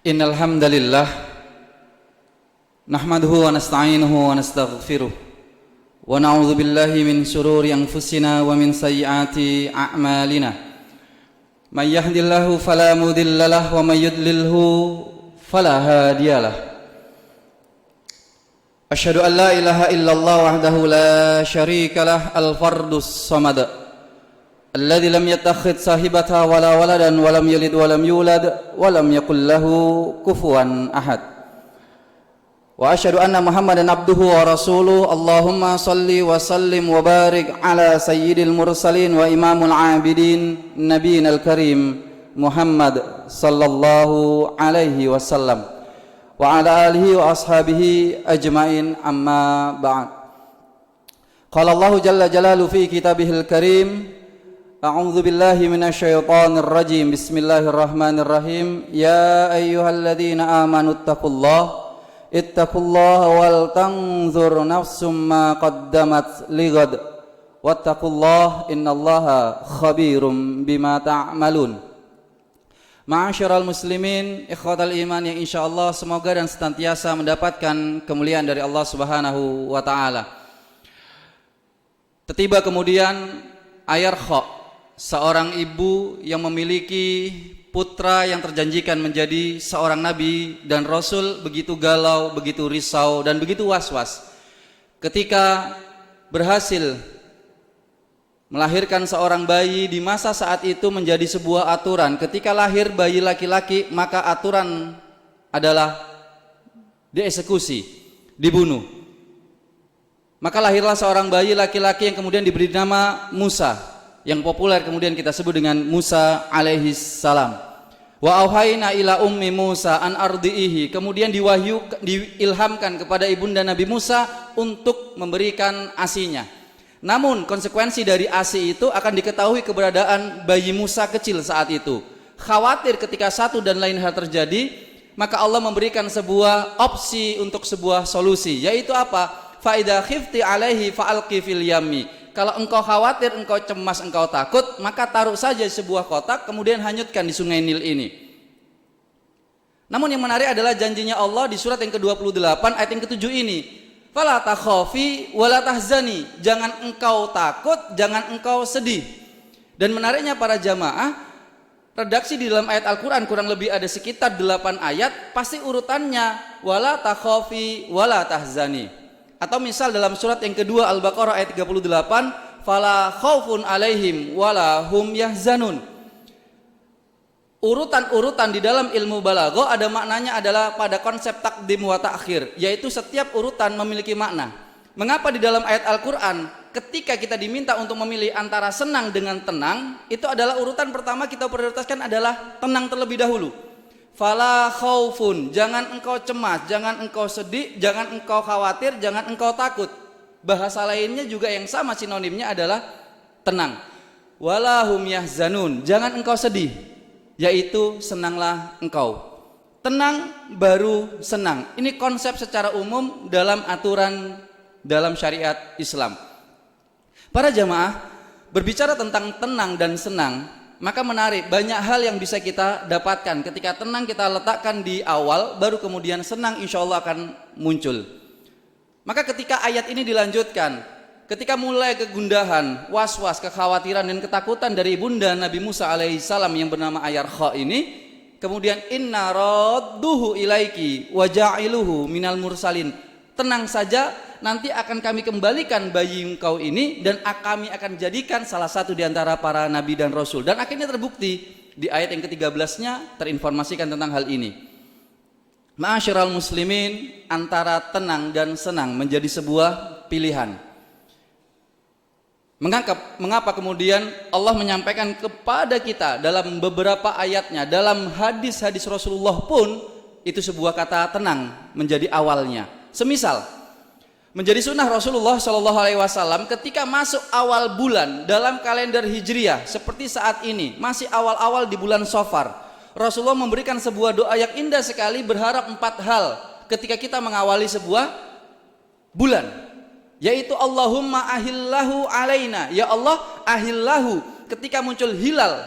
Innal hamdalillah nahmaduhu wa nasta'inuhu wa nastaghfiruh wa na'udzu billahi min shururi anfusina wa min sayyiati a'malina. May yahdihillahu fala mudilla lahu wa may yudlilhu fala hadiyalah. Asyhadu an la ilaha illallah wahdahu la syarika lah al-fardus samad alladzi lam yattakhidh sahibata wala waladan wa lam yalid wa lam yulad wa lam yakul lahu kufuwan ahad. Wa asyhadu anna Muhammadan abduhu wa rasuluhu. Allahumma salli wa sallim wa barik ala sayyidil mursalin wa imamul abidin nabiyinal karim Muhammad sallallahu alaihi wasallam wa ala alihi wa ashabihi ajmain, amma ba'd. Qala Allahu jalla jalaluhu fi kitabihil karim, a'udzu billahi minasyaitonir rajim. Bismillahirrahmanirrahim. Ya ayyuhalladzina amanu ittaqullaha wal tanzur nafsum ma qaddamat lighad wattaqullaha innallaha khabirum bima ta'malun. Ma'asyiral muslimin, ikhwatal iman yang insyaallah semoga dan senantiasa mendapatkan kemuliaan dari Allah Subhanahu wa taala. Tiba kemudian ayar kha, seorang ibu yang memiliki putra yang terjanjikan menjadi seorang nabi dan rasul begitu galau, begitu risau dan begitu was-was ketika berhasil melahirkan seorang bayi. Di masa saat itu menjadi sebuah aturan, ketika lahir bayi laki-laki maka aturan adalah dieksekusi, dibunuh. Maka lahirlah seorang bayi laki-laki yang kemudian diberi nama Musa, yang populer kemudian kita sebut dengan Musa alaihi salam. Wa auhayna ila ummi Musa an ardiihi, kemudian diilhamkan kepada ibunda Nabi Musa untuk memberikan asinya. Namun konsekuensi dari ASI itu akan diketahui keberadaan bayi Musa kecil saat itu. Khawatir ketika satu dan lain hal terjadi, maka Allah memberikan sebuah opsi untuk sebuah solusi, yaitu apa? Fa idza khifti alaihi fa'alqi fil yammi. Kalau engkau khawatir, engkau cemas, engkau takut, maka taruh saja sebuah kotak kemudian hanyutkan di sungai Nil ini. Namun yang menarik adalah janjinya Allah di surat yang ke-28 ayat yang ke-7 ini. Fala takhafi wala tahzani, jangan engkau takut, jangan engkau sedih. Dan menariknya para jamaah, redaksi di dalam ayat Al-Qur'an kurang lebih ada sekitar 8 ayat, pasti urutannya wala takhafi wala tahzani. Atau misal dalam surat yang kedua Al-Baqarah ayat 38, fala khaufun alaihim wala hum yahzanun. Urutan-urutan di dalam ilmu balaghah ada maknanya adalah pada konsep takdim wa ta'khir, yaitu setiap urutan memiliki makna. Mengapa di dalam ayat Al-Qur'an ketika kita diminta untuk memilih antara senang dengan tenang, itu adalah urutan pertama kita prioritaskan adalah tenang terlebih dahulu. Fala khaufun, jangan engkau cemas, jangan engkau sedih, jangan engkau khawatir, jangan engkau takut. Bahasa lainnya juga yang sama sinonimnya adalah tenang. Wala hum yahzanun, jangan engkau sedih, yaitu senanglah engkau. Tenang baru senang. Ini konsep secara umum dalam aturan dalam syariat Islam. Para jamaah, berbicara tentang tenang dan senang, maka menarik, banyak hal yang bisa kita dapatkan. Ketika tenang kita letakkan di awal, baru kemudian senang insya Allah akan muncul. Maka ketika ayat ini dilanjutkan, ketika mulai kegundahan, was-was, kekhawatiran dan ketakutan dari ibunda Nabi Musa alaihissalam yang bernama Ayar Kha ini, kemudian inna radduhu ilaiki wa ja'iluhu minal mursalin. Tenang saja, nanti akan kami kembalikan bayi engkau ini dan kami akan jadikan salah satu di antara para nabi dan rasul. Dan akhirnya terbukti di ayat yang ke-13-nya terinformasikan tentang hal ini. Ma'asyiral muslimin, antara tenang dan senang menjadi sebuah pilihan. Mengapa kemudian Allah menyampaikan kepada kita dalam beberapa ayatnya, dalam hadis-hadis Rasulullah pun itu sebuah kata tenang menjadi awalnya. Semisal menjadi sunnah Rasulullah SAW ketika masuk awal bulan dalam kalender Hijriah seperti saat ini, masih awal-awal di bulan Safar, Rasulullah memberikan sebuah doa yang indah sekali, berharap 4 hal ketika kita mengawali sebuah bulan, yaitu Allahumma ahillahu alaina, ya Allah ahillahu, ketika muncul hilal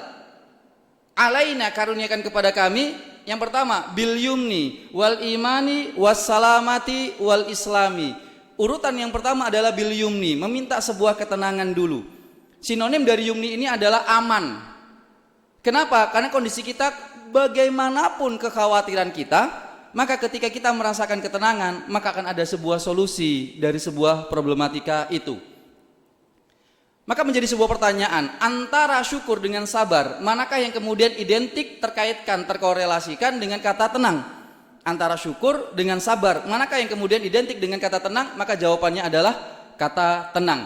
alaina, karuniakan kepada kami Yang pertama, bil yumni wal imani was salamati wal islami. Urutan yang pertama adalah bil yumni, meminta sebuah ketenangan dulu. Sinonim dari yumni ini adalah aman. Kenapa? Karena kondisi kita bagaimanapun kekhawatiran kita, maka ketika kita merasakan ketenangan, maka akan ada sebuah solusi dari sebuah problematika itu. Maka menjadi sebuah pertanyaan, antara syukur dengan sabar, manakah yang kemudian identik, terkaitkan, terkorelasikan dengan kata tenang? Antara syukur dengan sabar, manakah yang kemudian identik dengan kata tenang? Maka jawabannya adalah kata tenang.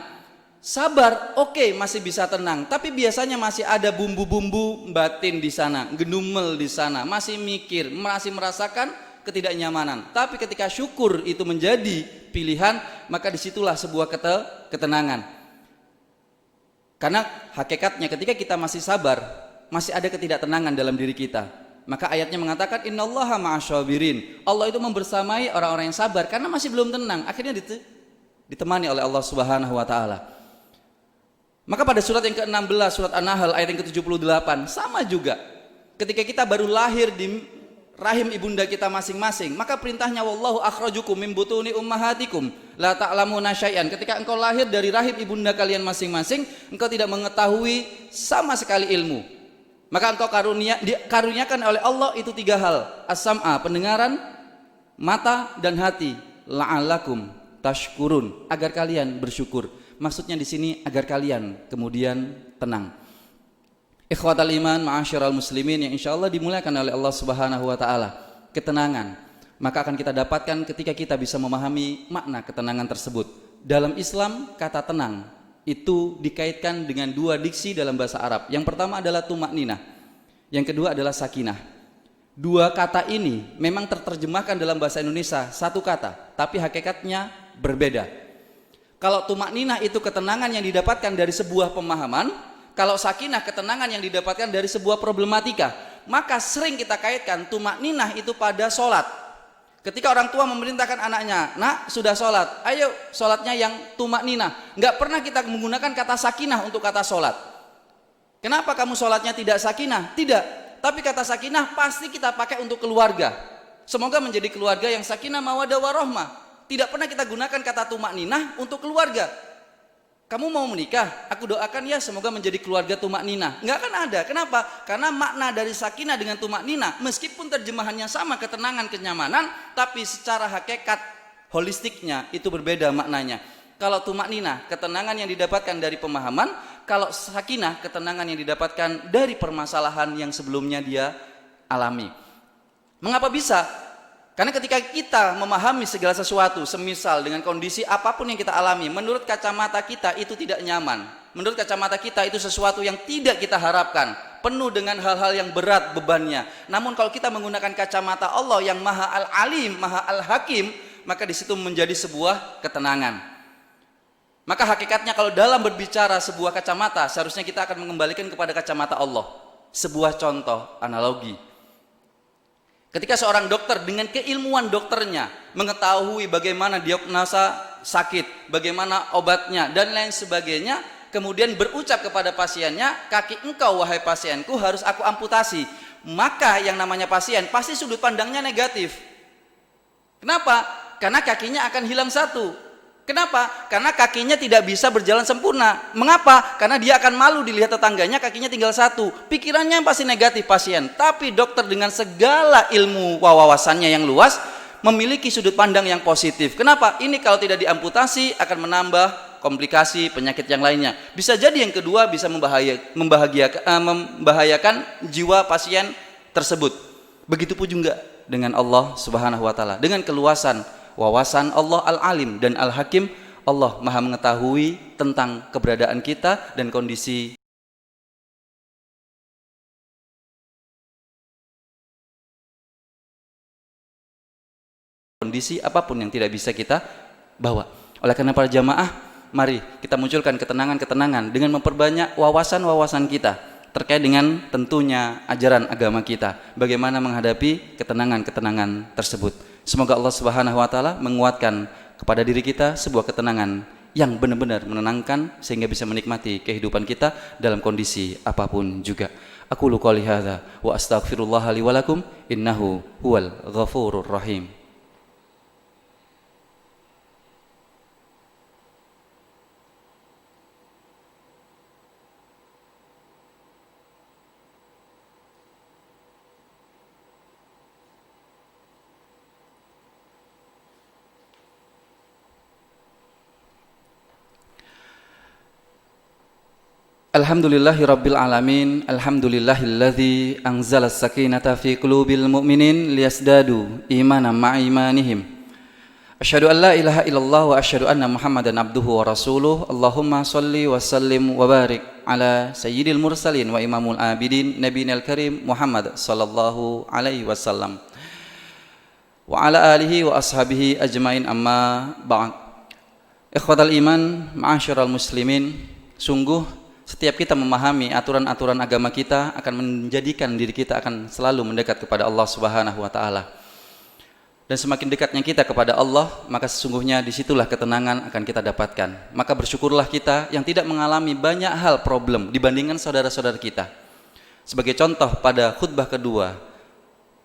Sabar, oke, masih bisa tenang, tapi biasanya masih ada bumbu-bumbu batin di sana, gendumel di sana, masih mikir, masih merasakan ketidaknyamanan. Tapi ketika syukur itu menjadi pilihan, maka disitulah sebuah ketenangan. Karena hakikatnya ketika kita masih sabar, masih ada ketidaktenangan dalam diri kita. Maka ayatnya mengatakan innallaha ma'asyabirin. Allah itu membersamai orang-orang yang sabar karena masih belum tenang. Akhirnya ditemani oleh Allah Subhanahu wa taala. Maka pada surat yang ke-16, surat An-Nahl ayat yang ke-78, sama juga. Ketika kita baru lahir di rahim ibunda kita masing-masing, maka perintahnya wallahu akhrajukum min butuni ummahatikum la ta'lamuna syai'an. Ketika engkau lahir dari rahim ibunda kalian masing-masing, engkau tidak mengetahui sama sekali ilmu. Maka engkau karuniakan oleh Allah itu 3 hal. As-sam'a, pendengaran, mata dan hati. La'allakum tashkurun, agar kalian bersyukur. Maksudnya di sini agar kalian kemudian tenang. Ikhwatal iman, ma'asyiral muslimin yang insyaallah dimuliakan oleh Allah Subhanahu wa taala. Ketenangan maka akan kita dapatkan ketika kita bisa memahami makna ketenangan tersebut. Dalam Islam, kata tenang itu dikaitkan dengan 2 diksi dalam bahasa Arab. Yang pertama adalah tumakninah, yang kedua adalah sakinah. 2 kata ini memang terjemahkan dalam bahasa Indonesia satu kata, tapi hakikatnya berbeda. Kalau tumakninah itu ketenangan yang didapatkan dari sebuah pemahaman, kalau sakinah ketenangan yang didapatkan dari sebuah problematika. Maka sering kita kaitkan tumakninah itu pada sholat. Ketika orang tua memerintahkan anaknya, nak sudah sholat, ayo sholatnya yang tumakninah. Nggak pernah kita menggunakan kata sakinah untuk kata sholat. Kenapa kamu sholatnya tidak sakinah? Tidak, tapi kata sakinah pasti kita pakai untuk keluarga. Semoga menjadi keluarga yang sakinah mawaddah warahmah. Tidak pernah kita gunakan kata tumakninah untuk keluarga. Kamu mau menikah, aku doakan ya semoga menjadi keluarga tumakninah. Enggak akan ada. Kenapa? Karena makna dari sakinah dengan tumakninah, meskipun terjemahannya sama, ketenangan, kenyamanan, tapi secara hakikat holistiknya itu berbeda maknanya. Kalau tumakninah, ketenangan yang didapatkan dari pemahaman. Kalau sakinah, ketenangan yang didapatkan dari permasalahan yang sebelumnya dia alami. Mengapa bisa? Karena ketika kita memahami segala sesuatu, semisal dengan kondisi apapun yang kita alami, menurut kacamata kita itu tidak nyaman. Menurut kacamata kita itu sesuatu yang tidak kita harapkan, penuh dengan hal-hal yang berat bebannya. Namun kalau kita menggunakan kacamata Allah yang Maha Al-Alim, Maha Al-Hakim, maka di situ menjadi sebuah ketenangan. Maka hakikatnya kalau dalam berbicara sebuah kacamata, seharusnya kita akan mengembalikan kepada kacamata Allah. Sebuah contoh analogi. Ketika seorang dokter dengan keilmuan dokternya mengetahui bagaimana diagnosa sakit, bagaimana obatnya dan lain sebagainya, kemudian berucap kepada pasiennya, kaki engkau wahai pasienku harus aku amputasi. Maka yang namanya pasien pasti sudut pandangnya negatif. Kenapa? Karena kakinya akan hilang satu. Kenapa? Karena kakinya tidak bisa berjalan sempurna. Mengapa? Karena dia akan malu dilihat tetangganya kakinya tinggal satu. Pikirannya pasti negatif pasien. Tapi dokter dengan segala ilmu wawasannya yang luas memiliki sudut pandang yang positif. Kenapa? Ini kalau tidak diamputasi akan menambah komplikasi penyakit yang lainnya. Bisa jadi yang kedua bisa membahayakan jiwa pasien tersebut. Begitupun juga dengan Allah Subhanahu wa taala. Dengan keluasan wawasan Allah Al-Alim dan Al-Hakim, Allah Maha mengetahui tentang keberadaan kita dan kondisi apapun yang tidak bisa kita bawa. Oleh karena para jamaah, mari kita munculkan ketenangan-ketenangan dengan memperbanyak wawasan-wawasan kita terkait dengan tentunya ajaran agama kita, bagaimana menghadapi ketenangan-ketenangan tersebut. Semoga Allah Subhanahu wa taala menguatkan kepada diri kita sebuah ketenangan yang benar-benar menenangkan sehingga bisa menikmati kehidupan kita dalam kondisi apapun juga. Aku qouli hadza wa astaghfirullah li wa lakum innahu huwal ghafurur rahim. Alhamdulillahi rabbil alamin. Alhamdulillahilladzi anzala as-sakinata fi qulubil mu'minin liyazdadu imanan ma'a imanihim. Asyhadu an la ilaha illallah wa asyhadu anna Muhammadan abduhu wa rasuluh. Allahumma shalli wa sallim wa barik ala sayyidil mursalin wa imamul abidin nabiyil karim Muhammad sallallahu alaihi wasallam wa ala alihi wa ashabihi ajmain, amma ba'd. Ikhwatal iman, ma'asyiral muslimin, sungguh setiap kita memahami aturan-aturan agama kita akan menjadikan diri kita akan selalu mendekat kepada Allah Subhanahu wa taala. Dan semakin dekatnya kita kepada Allah, maka sesungguhnya disitulah ketenangan akan kita dapatkan. Maka bersyukurlah kita yang tidak mengalami banyak hal problem dibandingkan saudara-saudara kita. Sebagai contoh pada khutbah kedua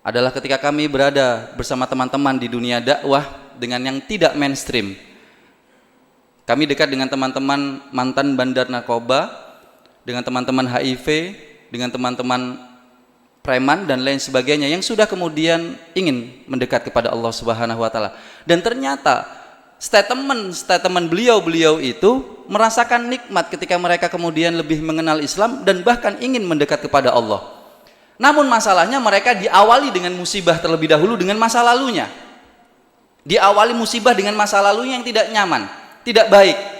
adalah ketika kami berada bersama teman-teman di dunia dakwah dengan yang tidak mainstream. Kami dekat dengan teman-teman mantan bandar narkoba, dengan teman-teman HIV, dengan teman-teman preman dan lain sebagainya yang sudah kemudian ingin mendekat kepada Allah Subhanahu wa taala. Dan ternyata statement beliau itu merasakan nikmat ketika mereka kemudian lebih mengenal Islam dan bahkan ingin mendekat kepada Allah. Namun masalahnya mereka diawali dengan musibah terlebih dahulu dengan masa lalunya. Diawali musibah dengan masa lalunya yang tidak nyaman, tidak baik.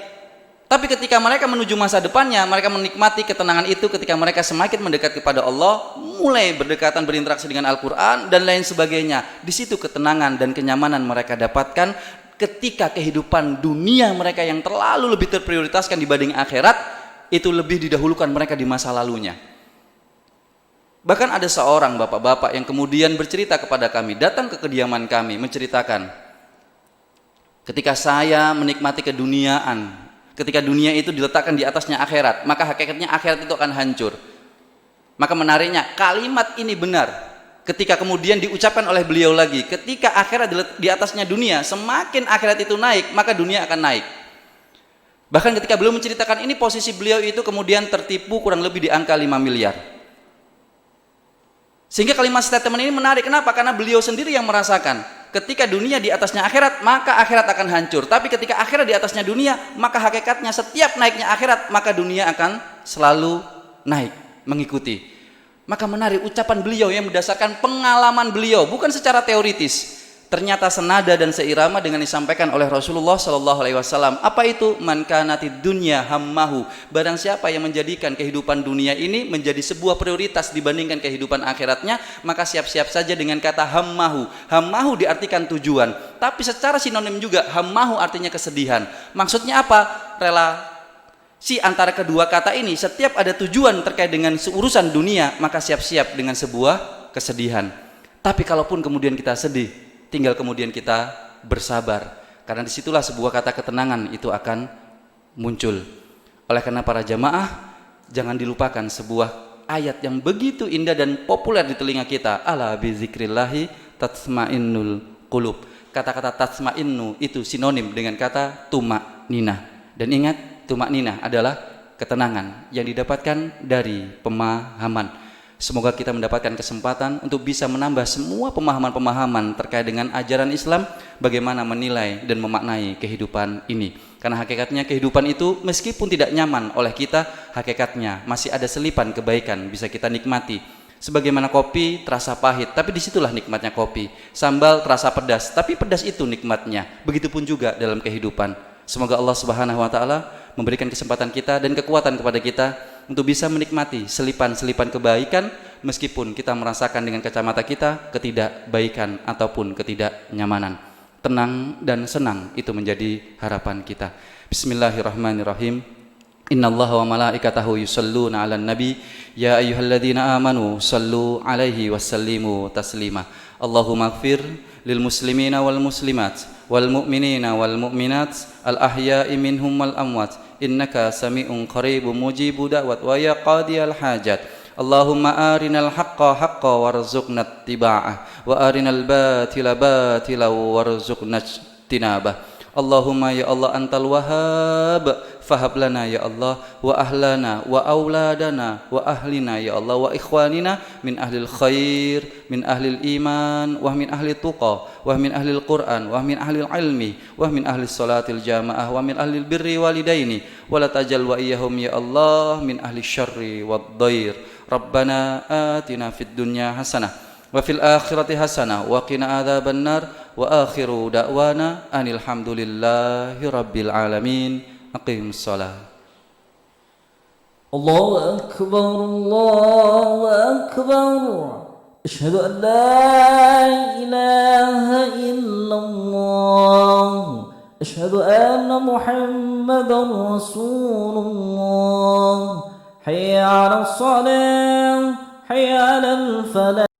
Tapi ketika mereka menuju masa depannya, mereka menikmati ketenangan itu ketika mereka semakin mendekat kepada Allah, mulai berdekatan, berinteraksi dengan Al-Quran dan lain sebagainya. Di situ ketenangan dan kenyamanan mereka dapatkan ketika kehidupan dunia mereka yang terlalu lebih terprioritaskan dibanding akhirat, itu lebih didahulukan mereka di masa lalunya. Bahkan ada seorang bapak-bapak yang kemudian bercerita kepada kami, datang ke kediaman kami, menceritakan, ketika saya menikmati keduniaan, ketika dunia itu diletakkan di atasnya akhirat, maka hakikatnya akhirat itu akan hancur. Maka menariknya, kalimat ini benar ketika kemudian diucapkan oleh beliau lagi, ketika akhirat di atasnya dunia, semakin akhirat itu naik, maka dunia akan naik. Bahkan ketika beliau menceritakan ini, posisi beliau itu kemudian tertipu kurang lebih di angka 5 miliar. Sehingga kalimat statement ini menarik. Kenapa? Karena beliau sendiri yang merasakan ketika dunia di atasnya akhirat, maka akhirat akan hancur. Tapi ketika akhirat di atasnya dunia, maka hakikatnya setiap naiknya akhirat, maka dunia akan selalu naik, mengikuti. Maka menarik ucapan beliau yang berdasarkan pengalaman beliau, bukan secara teoritis. Ternyata senada dan seirama dengan disampaikan oleh Rasulullah Sallallahu Alaihi Wasallam. Apa itu? Man kanatid dunya hammahu. Barang siapa yang menjadikan kehidupan dunia ini menjadi sebuah prioritas dibandingkan kehidupan akhiratnya, maka siap-siap saja dengan kata hammahu. Hammahu diartikan tujuan, tapi secara sinonim juga hammahu artinya kesedihan. Maksudnya apa? Relasi antara kedua kata ini, setiap ada tujuan terkait dengan urusan dunia, maka siap-siap dengan sebuah kesedihan. Tapi kalaupun kemudian kita sedih, tinggal kemudian kita bersabar, karena disitulah sebuah kata ketenangan itu akan muncul. Oleh karena para jamaah, jangan dilupakan sebuah ayat yang begitu indah dan populer di telinga kita. Ala bizikrillahi tatma'innul qulub. Kata-kata tatma'innu itu sinonim dengan kata tumakninah. Dan ingat, tumakninah adalah ketenangan yang didapatkan dari pemahaman. Semoga kita mendapatkan kesempatan untuk bisa menambah semua pemahaman-pemahaman terkait dengan ajaran Islam, bagaimana menilai dan memaknai kehidupan ini. Karena hakikatnya kehidupan itu meskipun tidak nyaman oleh kita, hakikatnya masih ada selipan kebaikan bisa kita nikmati. Sebagaimana kopi terasa pahit, tapi disitulah nikmatnya kopi. Sambal terasa pedas, tapi pedas itu nikmatnya. Begitupun juga dalam kehidupan. Semoga Allah Subhanahu wa taala memberikan kesempatan kita dan kekuatan kepada kita untuk bisa menikmati selipan-selipan kebaikan meskipun kita merasakan dengan kacamata kita ketidakbaikan ataupun ketidaknyamanan. Tenang dan senang itu menjadi harapan kita. Bismillahirrahmanirrahim. Innallaha wa malaikatahu yusholluna 'alan nabi ya ayyuhalladzina amanu shallu 'alaihi wasallimu taslima. Allahumma ighfir lil muslimina wal muslimat والمؤمنين والمؤمنات الأحياء منهم والأموات إنك سميع قريب مجيب دعوة ويا قاضي الحاجات اللهم أرنا الحق حقا وارزقنا اتباعه وأرنا الباطل باطلا وارزقنا اجتنابه اللهم يا الله أنت الوهاب فهب لنا يا الله وأهلنا وأولادنا وأهلنا يا الله وإخواننا من أهل الخير من أهل الإيمان ومن أهل التقى ومن أهل القرآن ومن أهل العلم ومن أهل الصلاة الجامعة ومن أهل البر والدين ولا تجل وإياهم يا الله من أهل الشر والضير ربنا آتنا في الدنيا حسنة وفي الآخرة حسنة وقنا عذاب النار وآخر دعوانا أن الحمد لله رب العالمين أقيم الصلاة الله أكبر الله أكبر أشهد أن لا إله إلا الله أشهد أن محمدا رسول الله حي على الصلاة حي على الفلاح